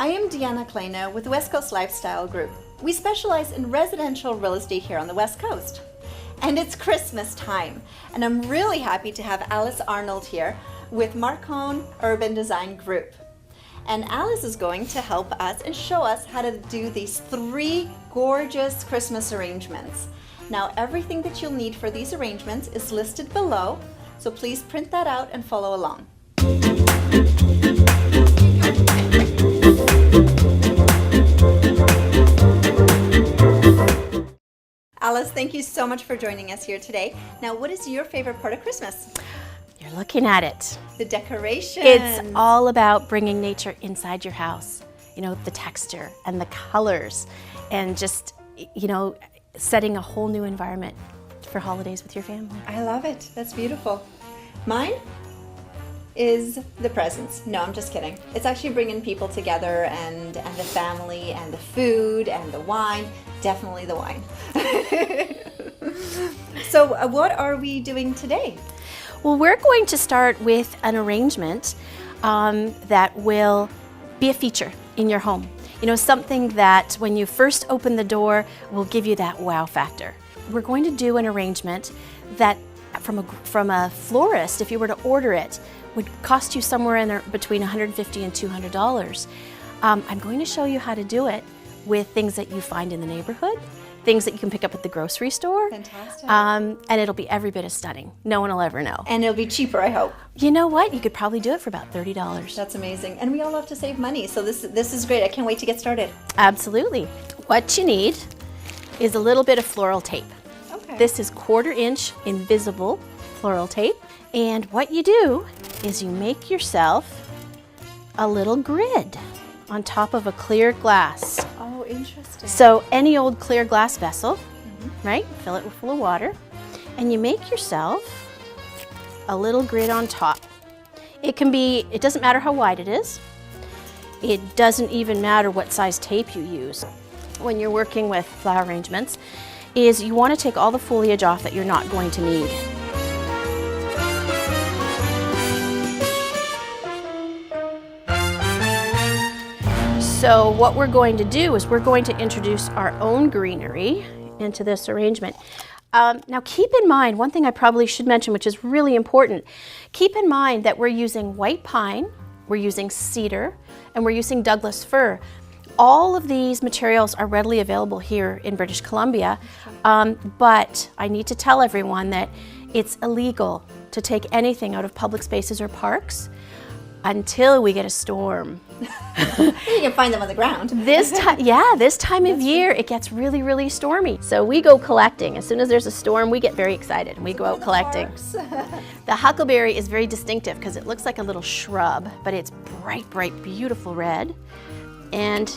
I am Deanna Klena with the West Coast Lifestyle Group. We specialize in residential real estate here on the West Coast. And it's Christmas time, and I'm really happy to have Alice Arnold here with Marcone Urban Design Group. And Alice is going to help us and show us how to do these 3 gorgeous Christmas arrangements. Now, everything that you'll need for these arrangements is listed below, so please print that out and follow along. Alice, thank you so much for joining us here today. Now, what is your favorite part of Christmas? You're looking at it. The decorations. It's all about bringing nature inside your house. You know, the texture and the colors and just, you know, setting a whole new environment for holidays with your family. I love it. That's beautiful. Mine is the presents. No, I'm just kidding. It's actually bringing people together and the family and the food and the wine. Definitely the wine. So what are we doing today? Well, we're going to start with an arrangement that will be a feature in your home. You know, something that when you first open the door will give you that wow factor. We're going to do an arrangement that from a florist, if you were to order it, would cost you somewhere in between $150 and $200. I'm going to show you how to do it with things that you find in the neighborhood, things that you can pick up at the grocery store. Fantastic. And it'll be every bit as stunning. No one will ever know. And it'll be cheaper, I hope. You know what? You could probably do it for about $30. That's amazing. And we all love to save money, so this is great. I can't wait to get started. Absolutely. What you need is a little bit of floral tape. Okay. This is 1/4 inch invisible floral tape. And what you do is you make yourself a little grid on top of a clear glass. Oh, interesting. So any old clear glass vessel, right? Fill it full of water, and you make yourself a little grid on top. It doesn't matter how wide it is. It doesn't even matter what size tape you use. When you're working with flower arrangements, is you want to take all the foliage off that you're not going to need. So what we're going to do is we're going to introduce our own greenery into this arrangement. Now keep in mind, one thing I probably should mention, which is really important, keep in mind that we're using white pine, we're using cedar, and we're using Douglas fir. All of these materials are readily available here in British Columbia, but I need to tell everyone that it's illegal to take anything out of public spaces or parks until we get a storm. You can find them on the ground. This time of year it gets really, really stormy. So we go collecting. As soon as there's a storm, we get very excited and we go out collecting. The huckleberry is very distinctive because it looks like a little shrub, but it's bright, bright, beautiful red. And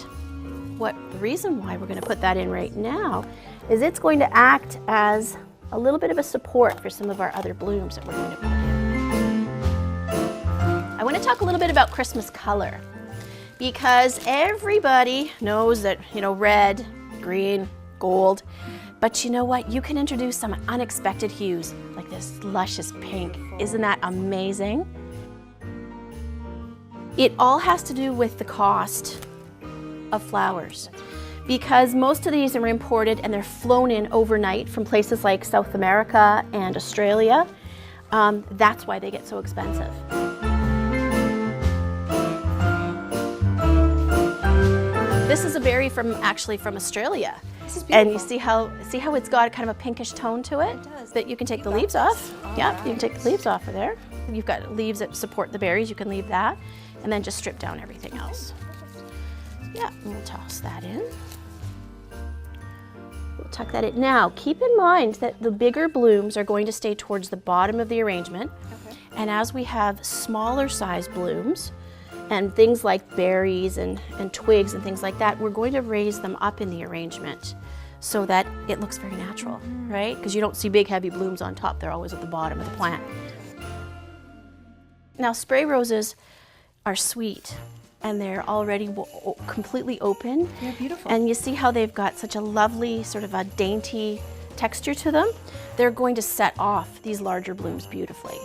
the reason why we're going to put that in right now is it's going to act as a little bit of a support for some of our other blooms that we're going to put in. I want to talk a little bit about Christmas color because everybody knows that, you know, red, green, gold, but you know what? You can introduce some unexpected hues like this luscious pink. Isn't that amazing? It all has to do with the cost of flowers because most of these are imported and they're flown in overnight from places like South America and Australia. That's why they get so expensive. This is a berry from Australia. This is beautiful. And you see how it's got kind of a pinkish tone to it? It does. That you can take the leaves off. Yeah, you can take the leaves off of there. You've got leaves that support the berries, you can leave that, and then just strip down everything else. Yeah, and we'll toss that in. We'll tuck that in. Now, keep in mind that the bigger blooms are going to stay towards the bottom of the arrangement. Okay. And as we have smaller size blooms, and things like berries and twigs and things like that, we're going to raise them up in the arrangement so that it looks very natural, right? Because you don't see big heavy blooms on top, they're always at the bottom of the plant. Now spray roses are sweet and they're already completely open. They're beautiful. And you see how they've got such a lovely sort of a dainty texture to them? They're going to set off these larger blooms beautifully.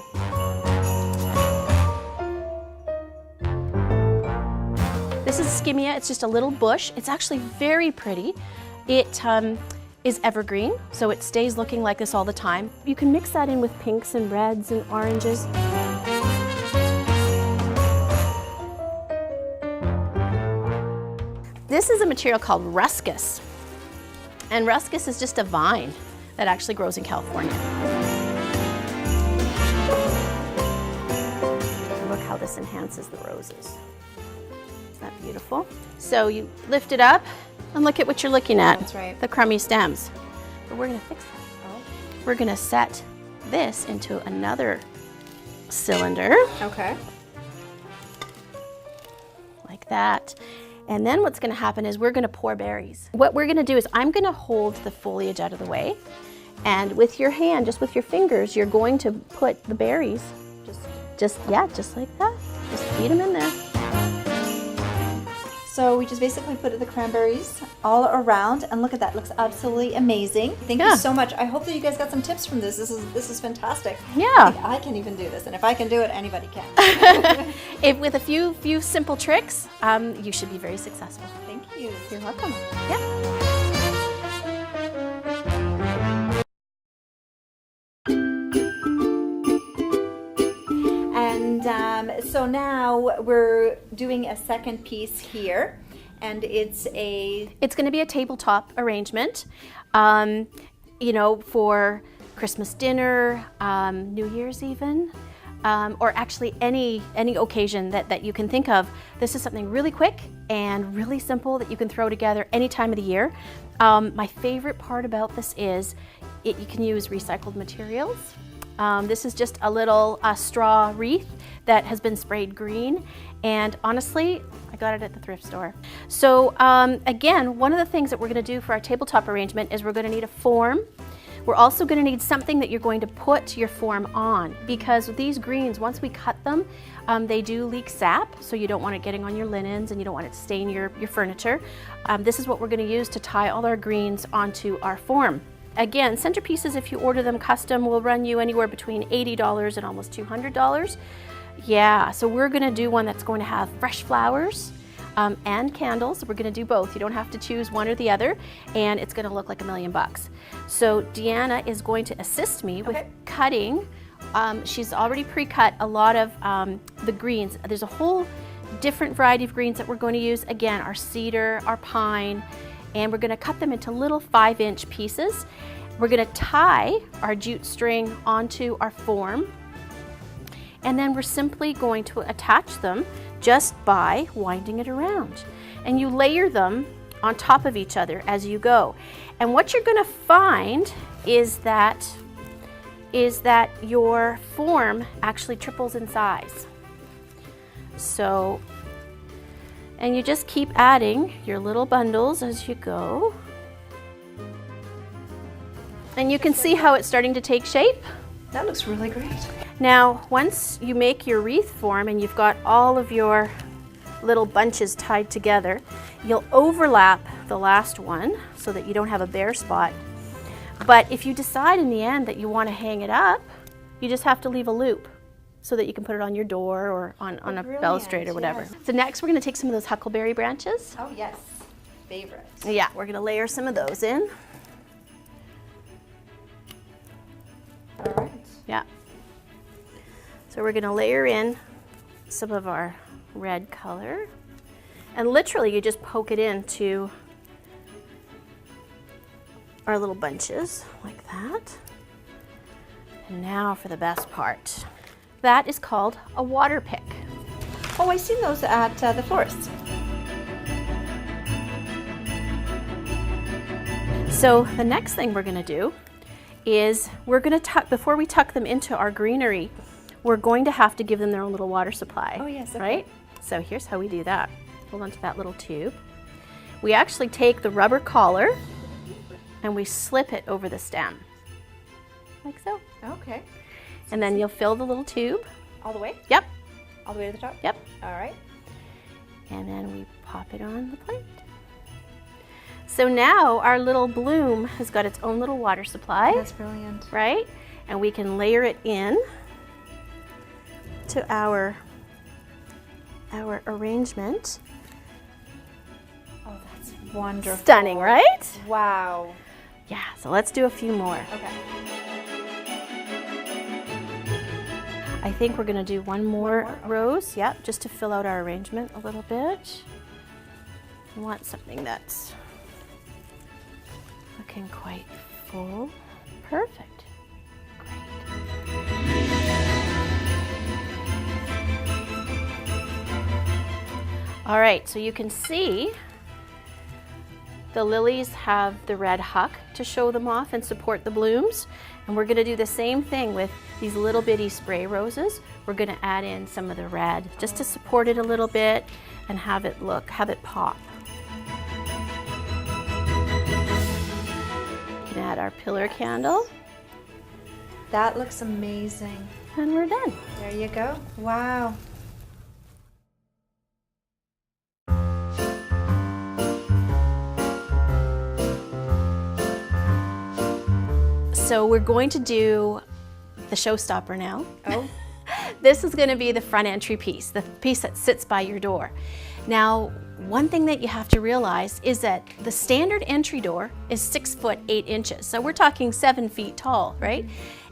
This is skimmia. It's just a little bush. It's actually very pretty. It is evergreen, so it stays looking like this all the time. You can mix that in with pinks and reds and oranges. This is a material called ruscus. And ruscus is just a vine that actually grows in California. Look how this enhances the roses. Isn't that beautiful? So you lift it up and look at what you're looking at. That's right. The crummy stems. But we're gonna fix that. Oh. We're gonna set this into another cylinder. Okay. Like that. And then what's gonna happen is we're gonna pour berries. What we're gonna do is I'm gonna hold the foliage out of the way, and with your hand, just with your fingers, you're going to put the berries, just like that. Just feed them in there. So we just basically put the cranberries all around, and look at that, looks absolutely amazing. Thank you so much. I hope that you guys got some tips from this. This is fantastic. Yeah. I think I can even do this, and if I can do it, anybody can. If with a few simple tricks, you should be very successful. Thank you. You're welcome. Yeah. So now we're doing a second piece here, and it's going to be a tabletop arrangement, you know, for Christmas dinner, New Year's even, or actually any occasion that you can think of. This is something really quick and really simple that you can throw together any time of the year. My favorite part about this is you can use recycled materials. This is just a little straw wreath that has been sprayed green, and honestly, I got it at the thrift store. So again, one of the things that we're going to do for our tabletop arrangement is we're going to need a form. We're also going to need something that you're going to put your form on, because with these greens, once we cut them, they do leak sap, so you don't want it getting on your linens and you don't want it to stain your furniture. This is what we're going to use to tie all our greens onto our form. Again, centerpieces, if you order them custom, will run you anywhere between $80 and almost $200. Yeah, so we're gonna do one that's going to have fresh flowers and candles. We're gonna do both. You don't have to choose one or the other, and it's gonna look like $1 million. So Deanna is going to assist me with cutting. She's already pre-cut a lot of the greens. There's a whole different variety of greens that we're going to use. Again, our cedar, our pine, and we're going to cut them into little 5-inch pieces. We're going to tie our jute string onto our form, and then we're simply going to attach them just by winding it around. And you layer them on top of each other as you go. And what you're going to find is that your form actually triples in size. So, and you just keep adding your little bundles as you go. And you can see how it's starting to take shape. That looks really great. Now, once you make your wreath form and you've got all of your little bunches tied together, you'll overlap the last one so that you don't have a bare spot. But if you decide in the end that you want to hang it up, you just have to leave a loop so that you can put it on your door or on a balustrade or whatever. Yes. So next we're going to take some of those huckleberry branches. Oh yes, favorite. Yeah, we're going to layer some of those in. All right. Yeah. So we're going to layer in some of our red color, and literally you just poke it into our little bunches like that. And now for the best part. That is called a water pick. Oh, I've seen those at the florist. So the next thing we're going to do is we're going to tuck, before we tuck them into our greenery, we're going to have to give them their own little water supply. Oh yes, okay. Right? So here's how we do that. Hold on to that little tube. We actually take the rubber collar and we slip it over the stem, like so. Okay. And then you'll fill the little tube. All the way? Yep. All the way to the top? Yep. All right. And then we pop it on the plate. So now our little bloom has got its own little water supply. That's brilliant. Right? And we can layer it in to our arrangement. Wonderful. Stunning, right? Wow. Yeah, so let's do a few more. Okay. I think we're gonna do one more rose, yep, just to fill out our arrangement a little bit. We want something that's looking quite full. Perfect. Great. All right, so you can see the lilies have the red huck to show them off and support the blooms. And we're gonna do the same thing with these little bitty spray roses. We're gonna add in some of the red just to support it a little bit and have it pop. We can add our pillar candle. That looks amazing. And we're done. There you go. Wow. So we're going to do the showstopper now. Oh. This is going to be the front entry piece, the piece that sits by your door. Now, one thing that you have to realize is that the standard entry door is 6 foot 8 inches. So we're talking 7 feet tall, right?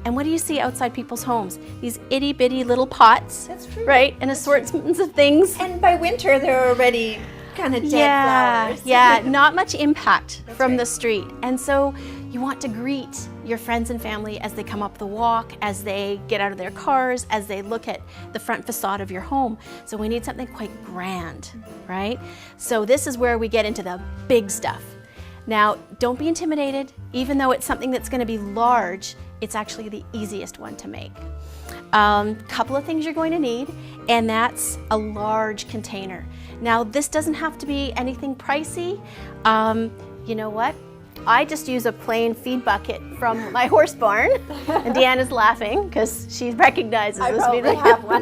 And what do you see outside people's homes? These itty bitty little pots. That's true. Right? And assortments of things. And by winter, they're already kind of dead flowers. Yeah, not much impact from right. the street. And so you want to greet your friends and family as they come up the walk, as they get out of their cars, as they look at the front facade of your home. So we need something quite grand, right? So this is where we get into the big stuff. Now, don't be intimidated. Even though it's something that's going to be large, it's actually the easiest one to make. Couple of things you're going to need, and that's a large container. Now, this doesn't have to be anything pricey. You know what? I just use a plain feed bucket from my horse barn, and Deanna's laughing because she recognizes this. I probably have one.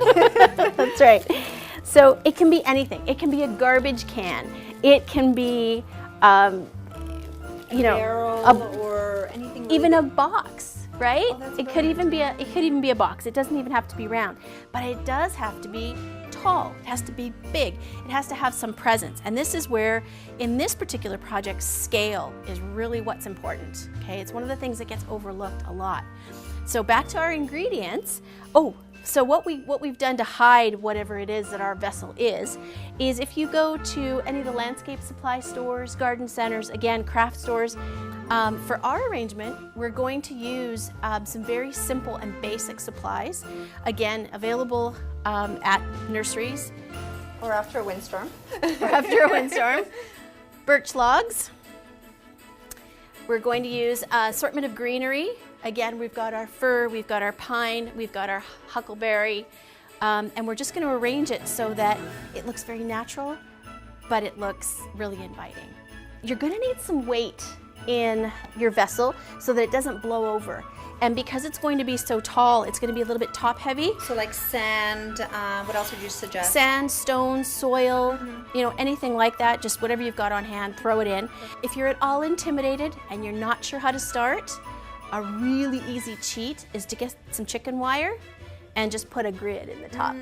That's right. So it can be anything. It can be a garbage can. It can be, you know, barrel or anything. Really even a box, right? Oh, It could even be a box. It doesn't even have to be round, but it does have to be tall. It has to be big. It has to have some presence. And this is where, in this particular project, scale is really what's important. Okay, it's one of the things that gets overlooked a lot. So back to our ingredients. Oh, so what we've done to hide whatever it is that our vessel is if you go to any of the landscape supply stores, garden centers, again, craft stores, for our arrangement, we're going to use some very simple and basic supplies. Again, available at nurseries. Or after a windstorm. Or after a windstorm. Birch logs. We're going to use an assortment of greenery. Again, we've got our fir, we've got our pine, we've got our huckleberry, and we're just going to arrange it so that it looks very natural, but it looks really inviting. You're going to need some weight in your vessel so that it doesn't blow over. And because it's going to be so tall, it's going to be a little bit top heavy. So like sand, what else would you suggest? Sand, stones, soil, you know, anything like that, just whatever you've got on hand, throw it in. If you're at all intimidated and you're not sure how to start, a really easy cheat is to get some chicken wire and just put a grid in the top.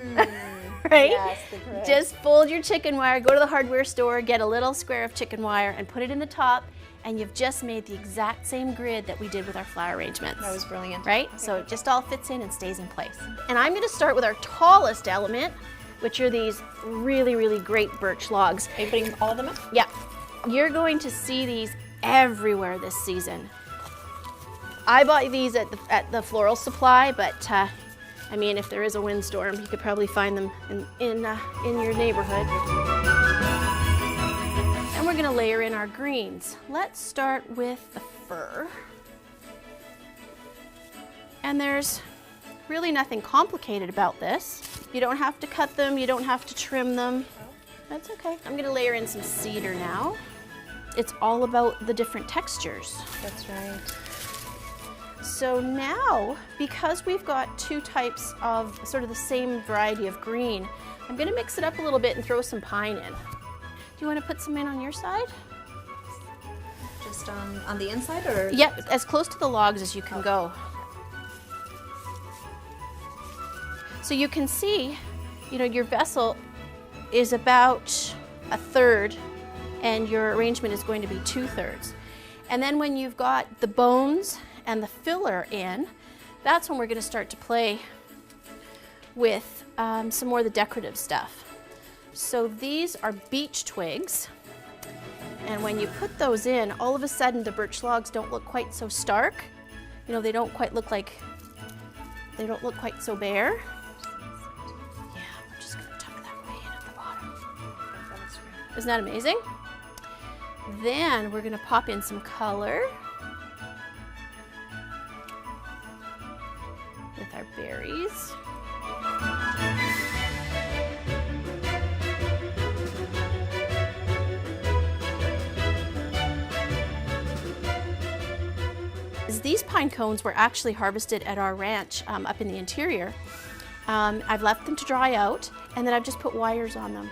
Right? Yes, the grid. Just fold your chicken wire, go to the hardware store, get a little square of chicken wire and put it in the top, and you've just made the exact same grid that we did with our flower arrangements. That was brilliant. Right? So it just all fits in and stays in place. And I'm going to start with our tallest element, which are these really, really great birch logs. Are you putting all of them in? Yeah. You're going to see these everywhere this season. I bought these at the floral supply, but I mean, if there is a windstorm, you could probably find them in your neighborhood. And we're gonna layer in our greens. Let's start with the fir. And there's really nothing complicated about this. You don't have to cut them, you don't have to trim them. That's okay. I'm gonna layer in some cedar now. It's all about the different textures. That's right. So now, because we've got two types of sort of the same variety of green, I'm gonna mix it up a little bit and throw some pine in. Do you wanna put some in on your side? Just on the inside or? Yep, as close to the logs as you can go. So you can see, you know, your vessel is about a third and your arrangement is going to be 2/3. And then when you've got the bones and the filler in, that's when we're going to start to play with some more of the decorative stuff. So these are beech twigs, and when you put those in, all of a sudden the birch logs don't look quite so stark. You know, they don't quite look like, they don't look quite so bare. Yeah, we're just going to tuck that way in at the bottom. Isn't that amazing? Then we're going to pop in some color with our berries. These pine cones were actually harvested at our ranch up in the interior. I've left them to dry out, and then I've just put wires on them.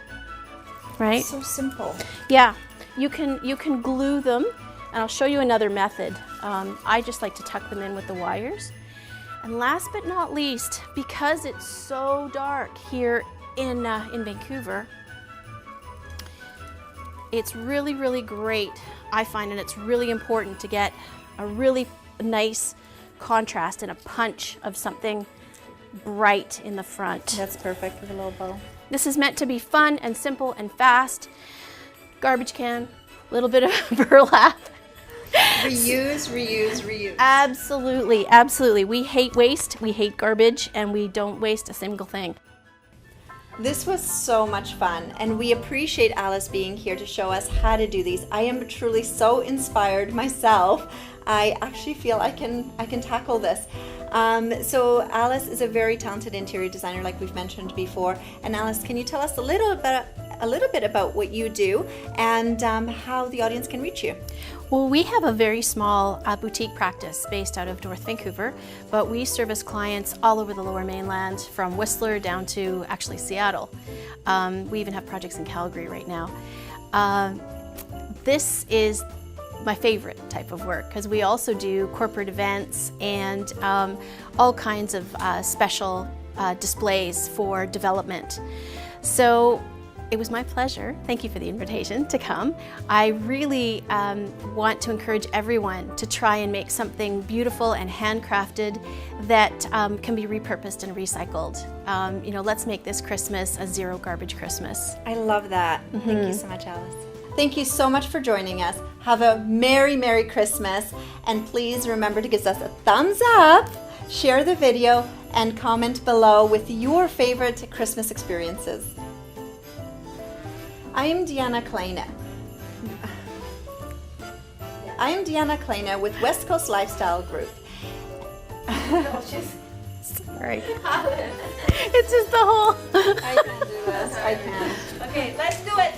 Right? So simple. Yeah, you can glue them, and I'll show you another method. I just like to tuck them in with the wires. And last but not least, because it's so dark here in Vancouver, it's really, really great, I find, and it's really important to get a really nice contrast and a punch of something bright in the front. That's perfect with a little bow. This is meant to be fun and simple and fast. Garbage can, a little bit of burlap. Reuse, reuse, reuse. Absolutely, absolutely. We hate waste, we hate garbage, and we don't waste a single thing. This was so much fun, and we appreciate Alice being here to show us how to do these. I am truly so inspired myself. I actually feel I can tackle this. So Alice is a very talented interior designer, like we've mentioned before. And Alice, can you tell us a little bit about what you do and how the audience can reach you? Well, we have a very small boutique practice based out of North Vancouver, but we service clients all over the Lower Mainland, from Whistler down to actually Seattle. We even have projects in Calgary right now. This is my favorite type of work because we also do corporate events and all kinds of special displays for development. So it was my pleasure, thank you for the invitation to come. I really want to encourage everyone to try and make something beautiful and handcrafted that can be repurposed and recycled. You know, let's make this Christmas a zero garbage Christmas. I love that. Thank you so much, Alice. Thank you so much for joining us. Have a Merry, Merry Christmas, and please remember to give us a thumbs up, share the video, and comment below with your favorite Christmas experiences. I am Deanna Kleina with West Coast Lifestyle Group. Sorry. It's just the whole... I can do this. I can. Okay, let's do it.